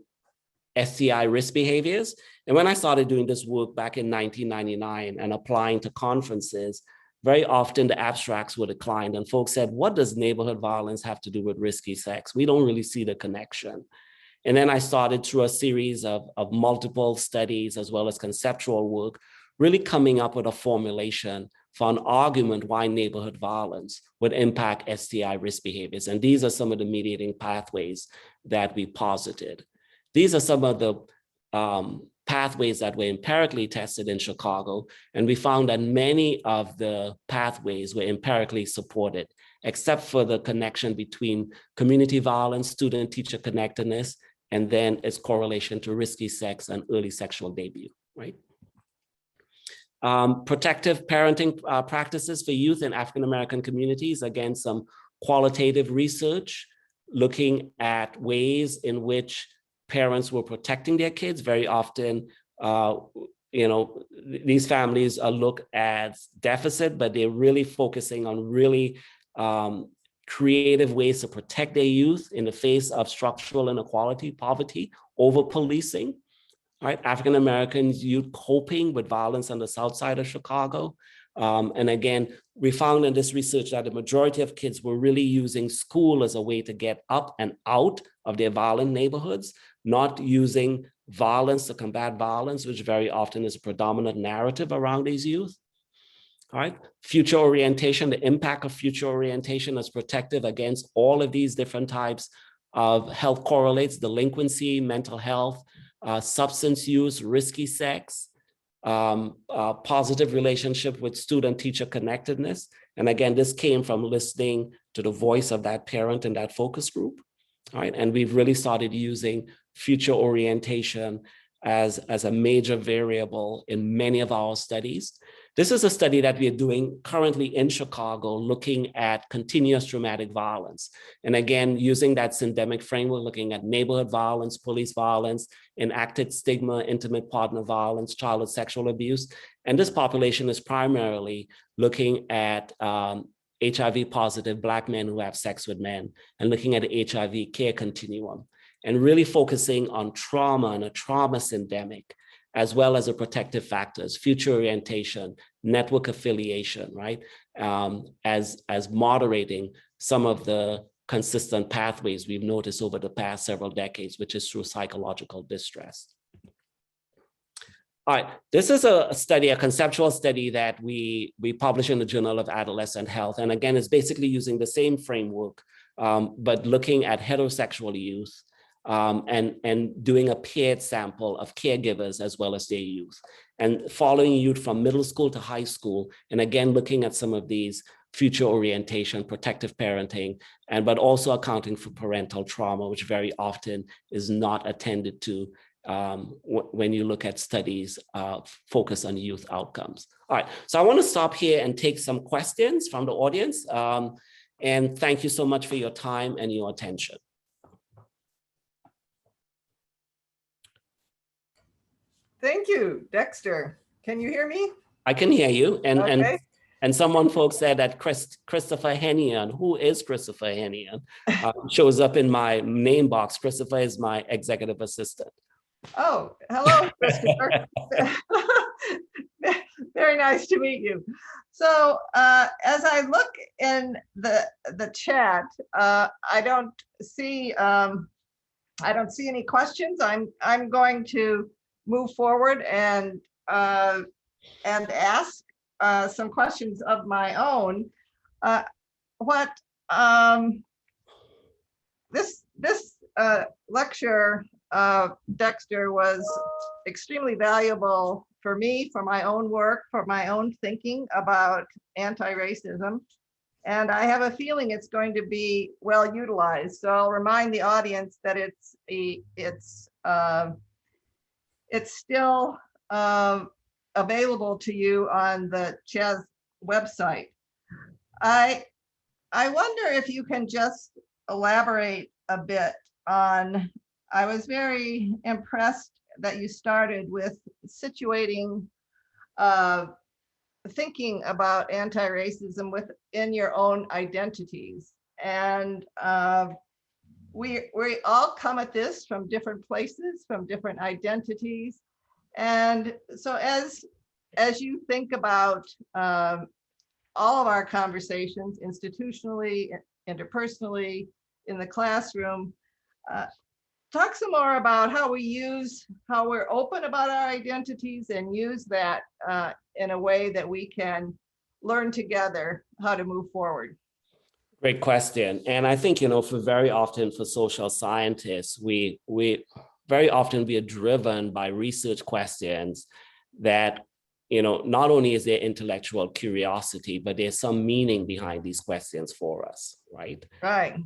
STI risk behaviors. And when I started doing this work back in 1999 and applying to conferences, very often the abstracts were declined and folks said, what does neighborhood violence have to do with risky sex? We don't really see the connection. And then I started through a series of multiple studies as well as conceptual work, really coming up with a formulation for an argument why neighborhood violence would impact STI risk behaviors. And these are some of the mediating pathways that we posited. These are some of the pathways that were empirically tested in Chicago, and we found that many of the pathways were empirically supported, except for the connection between community violence, student-teacher connectedness, and then its correlation to risky sex and early sexual debut, right? Protective parenting practices for youth in African-American communities, again, some qualitative research looking at ways in which parents were protecting their kids. Very often, these families are looked at deficit, but they're really focusing on really creative ways to protect their youth in the face of structural inequality, poverty, over policing. Right, African-American youth coping with violence on the south side of Chicago. And again, we found in this research that the majority of kids were really using school as a way to get up and out of their violent neighborhoods, not using violence to combat violence, which very often is a predominant narrative around these youth. All right, future orientation, the impact of future orientation as protective against all of these different types of health correlates, delinquency, mental health, substance use, risky sex, positive relationship with student-teacher connectedness. And again, this came from listening to the voice of that parent in that focus group. All right, and we've really started using future orientation as a major variable in many of our studies. This is a study that we are doing currently in Chicago, looking at continuous traumatic violence. And again, using that syndemic framework, looking at neighborhood violence, police violence, enacted stigma, intimate partner violence, childhood sexual abuse. And this population is primarily looking at HIV positive Black men who have sex with men, and looking at the HIV care continuum, and really focusing on trauma and a trauma syndemic, as well as the protective factors, future orientation, network affiliation, right? As moderating some of the consistent pathways we've noticed over the past several decades, which is through psychological distress. All right, this is a study, a conceptual study that we published in the Journal of Adolescent Health. And again, it's basically using the same framework, but looking at heterosexual youth, and doing a paired sample of caregivers as well as their youth, and following youth from middle school to high school, and again looking at some of these future orientation, protective parenting, but also accounting for parental trauma, which very often is not attended to when you look at studies focused on youth outcomes. All right, so I want to stop here and take some questions from the audience, and thank you so much for your time and your attention. Thank you, Dexter. Can you hear me? I can hear you. Okay. And someone folks said that Christopher Hennian, who is Christopher Hennian, shows up in my name box. Christopher is my executive assistant. Oh, hello, Christopher. Very nice to meet you. So as I look in the chat, I don't see any questions. I'm going to move forward and ask some questions of my own. This lecture, Dexter, was extremely valuable for me, for my own work, for my own thinking about anti-racism. And I have a feeling it's going to be well utilized. So I'll remind the audience that it's still available to you on the CHES website. I wonder if you can just elaborate a bit on, I was very impressed that you started with situating, thinking about anti-racism within your own identities. And we all come at this from different places, from different identities. And so as you think about all of our conversations, institutionally, interpersonally, in the classroom, talk some more about how we're open about our identities and use that in a way that we can learn together how to move forward? Great question. And I think, for very often for social scientists, we very often we are driven by research questions that, not only is there intellectual curiosity, but there's some meaning behind these questions for us, right? Right.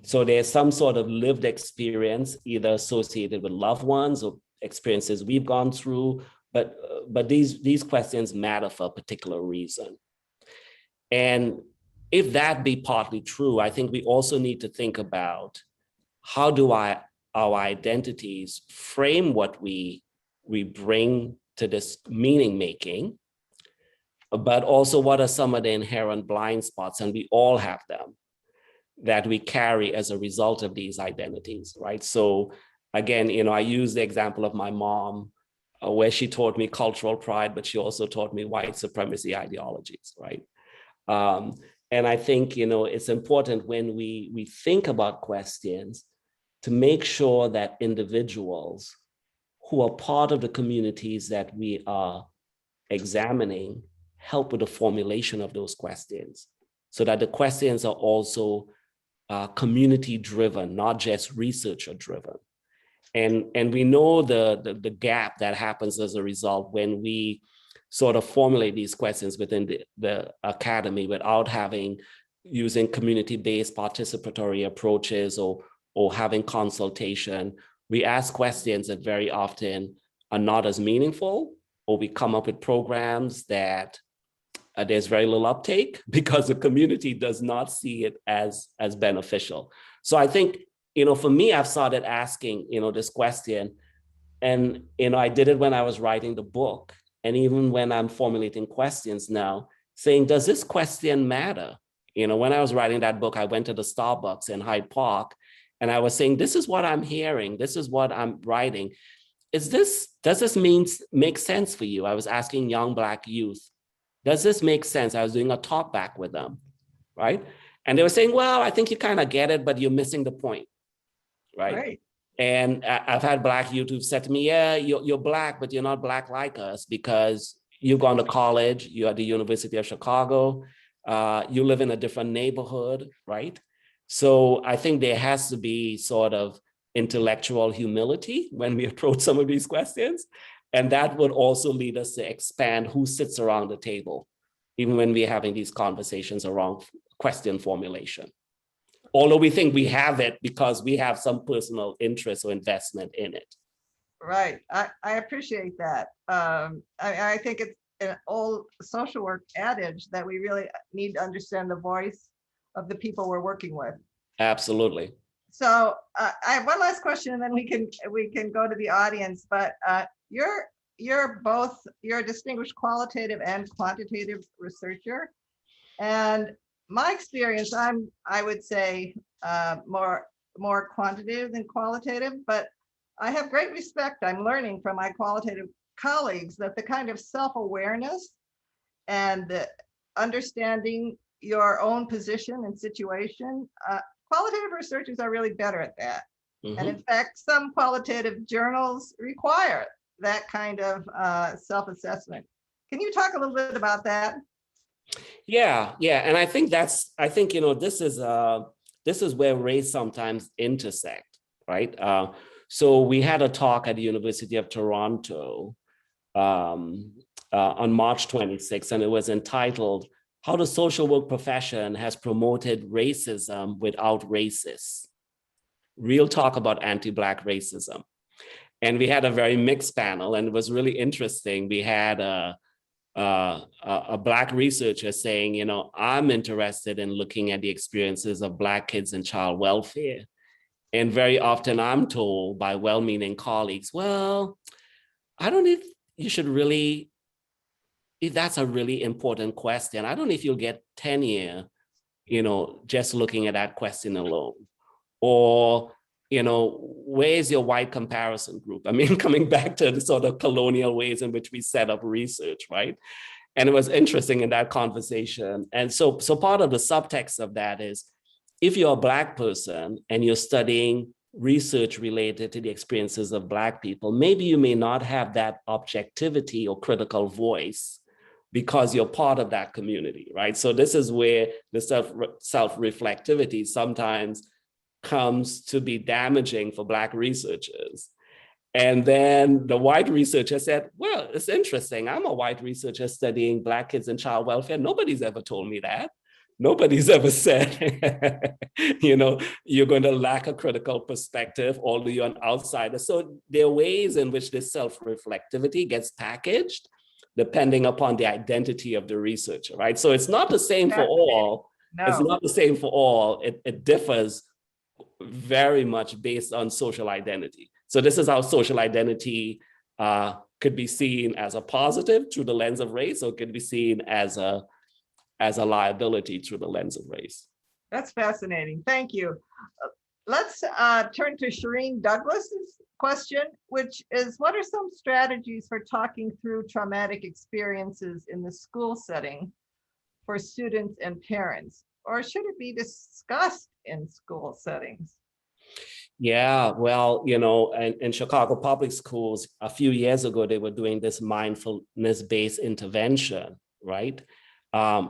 So there's some sort of lived experience, either associated with loved ones or experiences we've gone through, but these questions matter for a particular reason. And if that be partly true, I think we also need to think about how do our identities frame what we bring to this meaning making, but also what are some of the inherent blind spots, and we all have them, that we carry as a result of these identities, right? So again, I use the example of my mom, where she taught me cultural pride, but she also taught me white supremacy ideologies, right? And I think, it's important when we think about questions to make sure that individuals who are part of the communities that we are examining help with the formulation of those questions, so that the questions are also community driven, not just researcher driven. And we know the gap that happens as a result when we sort of formulate these questions within the academy without using community-based participatory approaches or having consultation. We ask questions that very often are not as meaningful, or we come up with programs that there's very little uptake because the community does not see it as beneficial. So I think, for me, I've started asking, this question, and, I did it when I was writing the book. And even when I'm formulating questions now, saying, does this question matter? When I was writing that book, I went to the Starbucks in Hyde Park, and I was saying, this is what I'm hearing. This is what I'm writing. Does this make sense for you? I was asking young Black youth, does this make sense? I was doing a talk back with them, right? And they were saying, well, I think you kind of get it, but you're missing the point, right? And I've had Black youth who've said to me, yeah, you're Black, but you're not Black like us because you've gone to college, you're at the University of Chicago, you live in a different neighborhood, right? So I think there has to be sort of intellectual humility when we approach some of these questions. And that would also lead us to expand who sits around the table, even when we're having these conversations around question formulation. Although we think we have it because we have some personal interest or investment in it. Right. I appreciate that. I think it's an old social work adage that we really need to understand the voice of the people we're working with. Absolutely. So I have one last question, and then we can go to the audience. But you're a distinguished qualitative and quantitative researcher, and my experience, I would say more quantitative than qualitative, but I have great respect. I'm learning from my qualitative colleagues that the kind of self-awareness and the understanding your own position and situation, qualitative researchers are really better at that. Mm-hmm. And in fact, some qualitative journals require that kind of self-assessment. Can you talk a little bit about that? Yeah, and I think this is where race sometimes intersect, right? So we had a talk at the University of Toronto on March 26th, and it was entitled, "How the Social Work Profession Has Promoted Racism Without Racists." Real talk about anti-Black racism. And we had a very mixed panel, and it was really interesting. We had a Black researcher saying, I'm interested in looking at the experiences of Black kids in child welfare. And very often I'm told by well-meaning colleagues, well, I don't know if you should really, if that's a really important question. I don't know if you'll get tenure, just looking at that question alone. Or, where's your white comparison group? I mean, coming back to the sort of colonial ways in which we set up research, right? And it was interesting in that conversation. And so part of the subtext of that is, if you're a Black person and you're studying research related to the experiences of Black people, maybe you may not have that objectivity or critical voice because you're part of that community, right? So this is where the self-reflectivity sometimes comes to be damaging for Black researchers. And then the white researcher said, well, it's interesting. I'm a white researcher studying Black kids and child welfare. Nobody's ever told me that. Nobody's ever said, you're going to lack a critical perspective, although you're an outsider. So there are ways in which this self-reflectivity gets packaged depending upon the identity of the researcher, right? So it's not the same for all. No. It's not the same for all. It differs very much based on social identity. So this is how social identity could be seen as a positive through the lens of race, or it could be seen as a liability through the lens of race. That's fascinating. Thank you. Let's turn to Shireen Douglas's question, which is, what are some strategies for talking through traumatic experiences in the school setting for students and parents? Or should it be discussed in school settings? Yeah, well, in Chicago public schools, a few years ago, they were doing this mindfulness-based intervention, right?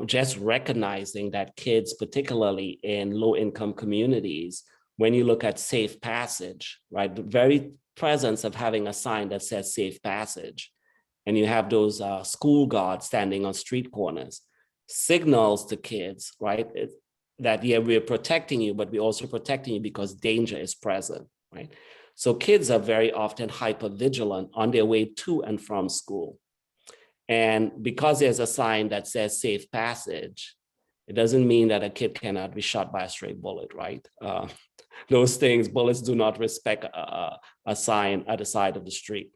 Just recognizing that kids, particularly in low-income communities, when you look at safe passage, right, the very presence of having a sign that says safe passage, and you have those school guards standing on street corners, signals to kids, right, that, yeah, we're protecting you, but we're also protecting you because danger is present, right? So kids are very often hypervigilant on their way to and from school. And because there's a sign that says safe passage, it doesn't mean that a kid cannot be shot by a stray bullet, right? Those things, bullets do not respect a sign at the side of the street.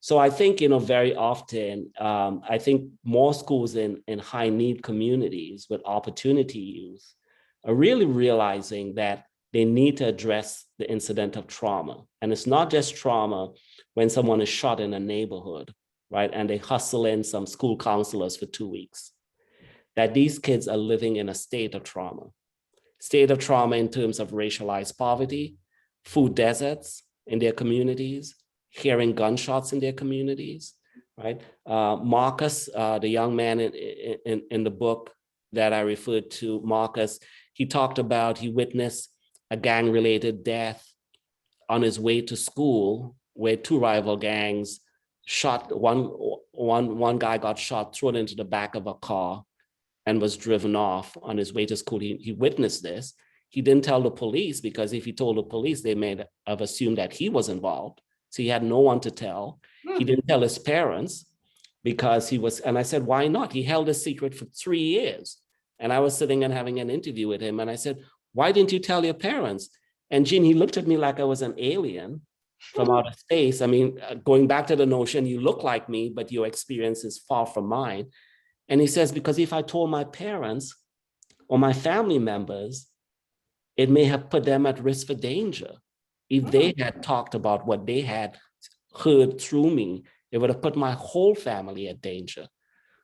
So I think, very often, I think more schools in high need communities with opportunity youth are really realizing that they need to address the incident of trauma. And it's not just trauma when someone is shot in a neighborhood, right? And they hustle in some school counselors for 2 weeks. That these kids are living in a state of trauma in terms of racialized poverty, food deserts in their communities, hearing gunshots in their communities, right? Marcus, the young man in the book that I referred to, Marcus, he talked about, he witnessed a gang-related death on his way to school where two rival gangs shot, one guy got shot, thrown into the back of a car and was driven off on his way to school. He witnessed this. He didn't tell the police because if he told the police, they may have assumed that he was involved. So he had no one to tell. He didn't tell his parents because he was, and I said, why not? He held a secret for 3 years. And I was sitting and having an interview with him. And I said, why didn't you tell your parents? And Gene, he looked at me like I was an alien from outer space. I mean, going back to the notion, you look like me, but your experience is far from mine. And he says, because if I told my parents or my family members, it may have put them at risk for danger. If they had talked about what they had heard through me, it would have put my whole family at danger.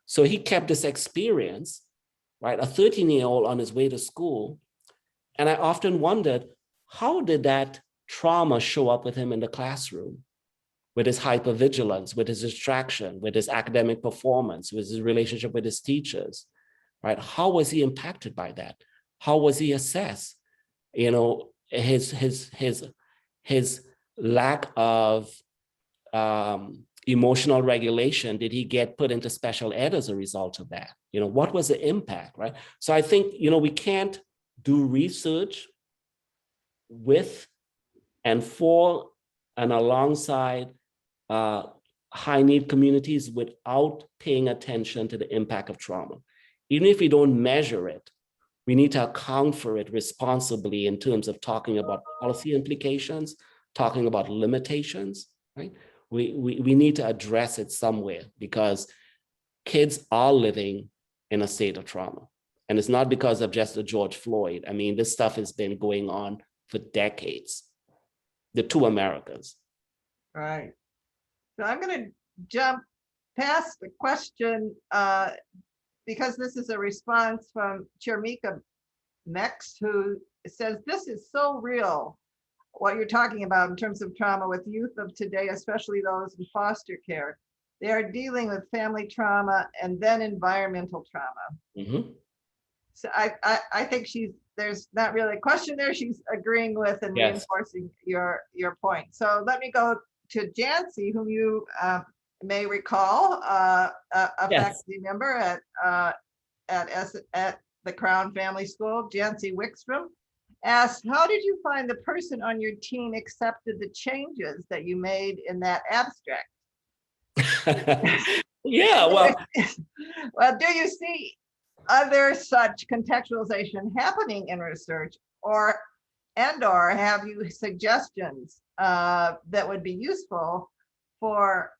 So he kept this experience, right? A 13-year-old on his way to school. And I often wondered, how did that trauma show up with him in the classroom? With his hypervigilance, with his distraction, with his academic performance, with his relationship with his teachers, right? How was he impacted by that? How was he assessed? His lack of emotional regulation, did he get put into special ed as a result of that? What was the impact, right? So I think, we can't do research with and for and alongside high need communities without paying attention to the impact of trauma. Even if we don't measure it, we need to account for it responsibly in terms of talking about policy implications, talking about limitations, right? We need to address it somewhere because kids are living in a state of trauma. And it's not because of just the George Floyd. I mean, this stuff has been going on for decades. The two Americas. Right. So I'm going to jump past the question because this is a response from Chermika Mex, who says, this is so real, what you're talking about in terms of trauma with youth of today, especially those in foster care. they are dealing with family trauma and then environmental trauma. Mhm. So I think there's not really a question there. She's agreeing with and Yes. reinforcing your point. So let me go to Jancy, whom you may recall, a Yes. faculty member at the Crown Family School. Jancy Wickstrom asked, how did you find the person on your team accepted the changes that you made in that abstract? Yeah, well, Well, do you see other such contextualization happening in research, or have you suggestions that would be useful for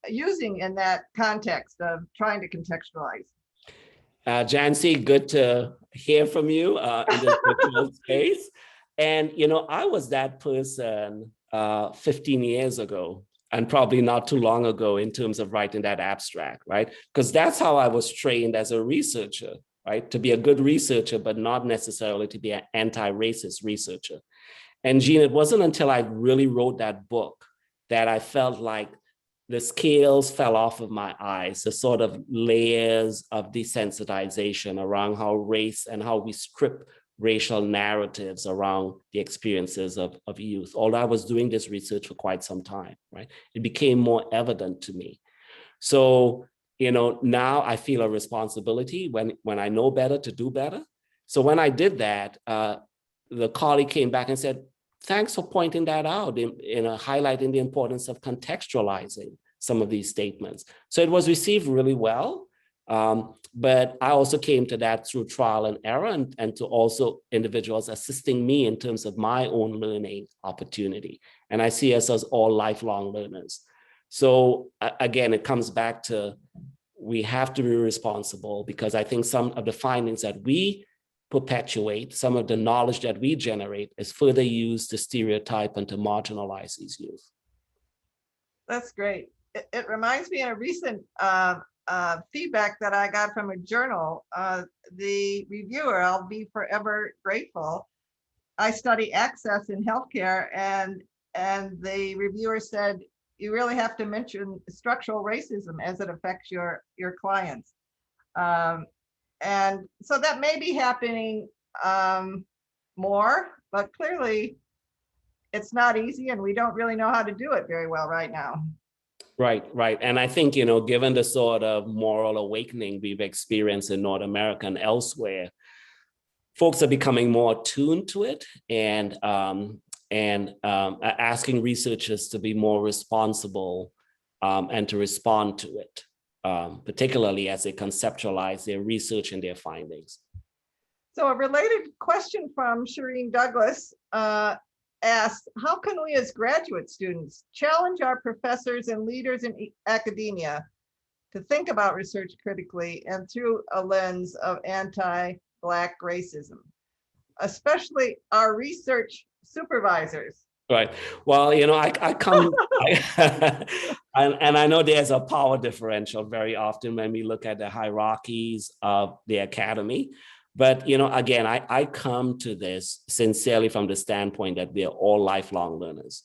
using in that context of trying to contextualize? Jancy, good to hear from you in this virtual space. And, I was that person 15 years ago, and probably not too long ago in terms of writing that abstract, right? Because that's how I was trained as a researcher, right? To be a good researcher, but not necessarily to be an anti-racist researcher. And Jean, it wasn't until I really wrote that book that I felt like the scales fell off of my eyes, the sort of layers of desensitization around how race and how we strip racial narratives around the experiences of youth. Although I was doing this research for quite some time, right? It became more evident to me. So, now I feel a responsibility when I know better to do better. So when I did that, the colleague came back and said, thanks for pointing that out in highlighting the importance of contextualizing some of these statements. So it was received really well. But I also came to that through trial and error, and to also individuals assisting me in terms of my own learning opportunity. And I see us as all lifelong learners. So again, it comes back to, we have to be responsible, because I think some of the findings that we perpetuate, some of the knowledge that we generate, is further used to stereotype and to marginalize these youth. That's great. It reminds me of a recent feedback that I got from a journal. The reviewer, I'll be forever grateful. I study access in healthcare, and the reviewer said, you really have to mention structural racism as it affects your clients. And so that may be happening more, but clearly it's not easy, and we don't really know how to do it very well right now. Right. And I think, given the sort of moral awakening we've experienced in North America and elsewhere, folks are becoming more attuned to it, and asking researchers to be more responsible and to respond to it, particularly as they conceptualize their research and their findings. So a related question from Shireen Douglas asks, how can we as graduate students challenge our professors and leaders in academia to think about research critically and through a lens of anti-Black racism, especially our research supervisors? Right. Well, I come, and I know there's a power differential very often when we look at the hierarchies of the academy. But, again, I come to this sincerely from the standpoint that we are all lifelong learners.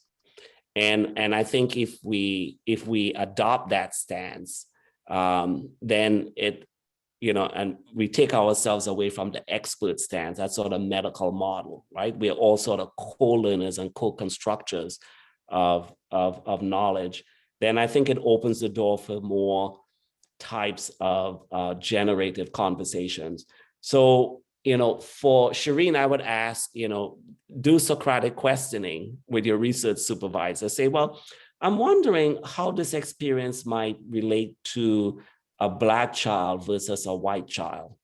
And I think if we adopt that stance, then it, and we take ourselves away from the expert stance, that sort of medical model, right? We're all sort of co-learners and co-constructors of knowledge. Then I think it opens the door for more types of generative conversations. So, for Shireen, I would ask, do Socratic questioning with your research supervisor. Say, well, I'm wondering how this experience might relate to a Black child versus a white child.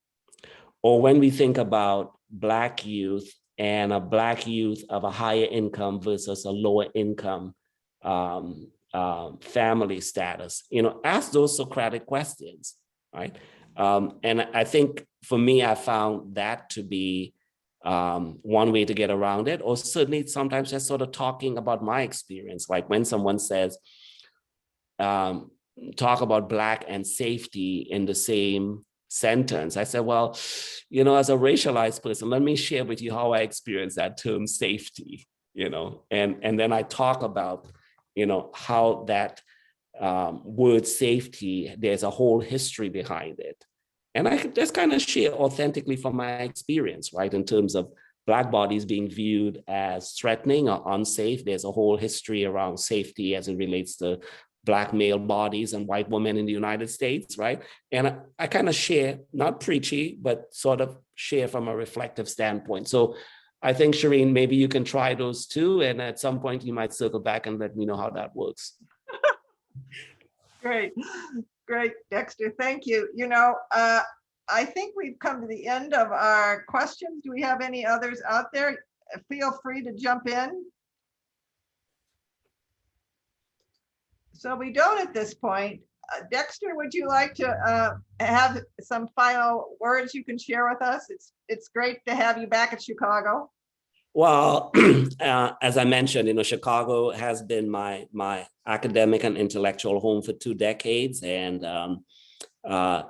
Or when we think about Black youth and a Black youth of a higher income versus a lower income family status, ask those Socratic questions, right? And I think for me, I found that to be one way to get around it, or certainly sometimes just sort of talking about my experience. Like when someone says, talk about Black and safety in the same sentence, I said, well, as a racialized person, let me share with you how I experience that term safety, and then I talk about, how that word safety, there's a whole history behind it. And I could just kind of share authentically from my experience, right? In terms of Black bodies being viewed as threatening or unsafe. There's a whole history around safety as it relates to Black male bodies and white women in the United States, right? And I kind of share, not preachy, but sort of share from a reflective standpoint. So I think, Shireen, maybe you can try those too. And at some point you might circle back and let me know how that works. Great, great, Dexter. Thank you. I think we've come to the end of our questions. Do we have any others out there? Feel free to jump in. So we don't at this point. Dexter, would you like to have some final words you can share with us? It's great to have you back at Chicago. Well, as I mentioned, Chicago has been my academic and intellectual home for 2 decades, and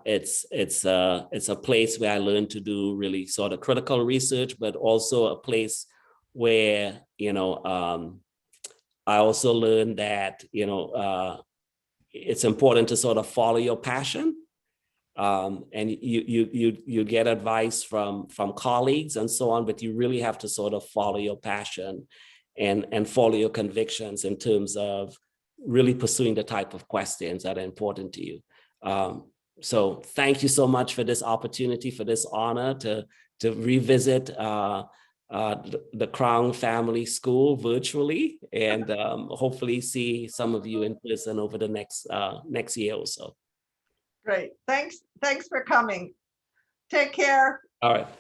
it's a place where I learned to do really sort of critical research, but also a place where I also learned that it's important to sort of follow your passion. And you get advice from colleagues and so on, but you really have to sort of follow your passion and follow your convictions in terms of really pursuing the type of questions that are important to you. So thank you so much for this opportunity, for this honor to revisit the Crown Family School virtually, and hopefully see some of you in person over the next year or so. Great. Thanks for coming. Take care. All right.